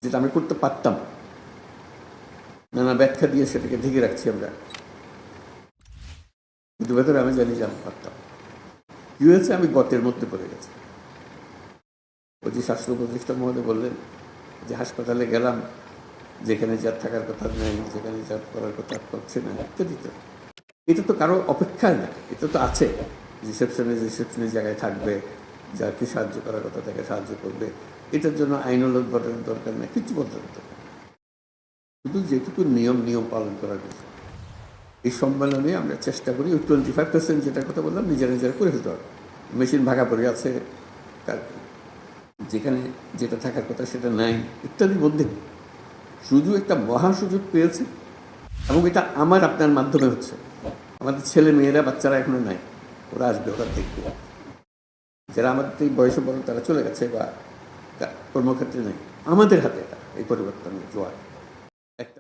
যেটা আমি করতে পারতাম, নানা ব্যাখ্যা দিয়ে সেটাকে ঢেকে রাখছি আমরা, কিন্তু ভেতরে আমি জানি যে আমি পারতাম। কি হয়েছে, আমি গতের মধ্যে পড়ে গেছি। ওই যে স্বাস্থ্য উপদেষ্টা মহোদয় বললেন যে হাসপাতালে গেলাম, যেখানে যার থাকার কথা নেই, যেখানে যার করার কথা করছে না, ইত্যাদি। এটা তো কারো অপেক্ষায় না, এটা তো আছে। রিসেপশনের জায়গায় থাকবে, যাকে সাহায্য করার কথা তাকে সাহায্য করবে। এটার জন্য আইনগত ঘটনার দরকার নেই, কিছু বলতে দরকার নেই, শুধু যেটুকু নিয়ম পালন করার বিষয়। এই সম্মেলনে আমরা চেষ্টা করি ওই 25% যেটার কথা বললাম নিজেরা করে ফেলতে হবে। মেশিন ভাগা পড়ে আছে, তার যেখানে যেটা থাকার কথা সেটা নাই, ইত্যাদির মধ্যে শুধু একটা মহা সুযোগ পেয়েছে, এবং এটা আমার আপনার মাধ্যমে হচ্ছে। আমাদের ছেলে মেয়েরা, বাচ্চারা এখনো নাই, ওরা আসবে, ওরা দেখবে। যারা আমাদের এই বয়সে বড় তারা চলে গেছে বা কর্মক্ষেত্রে নেই, আমাদের হাতে এটা এই পরিবর্তনের জোয়ার।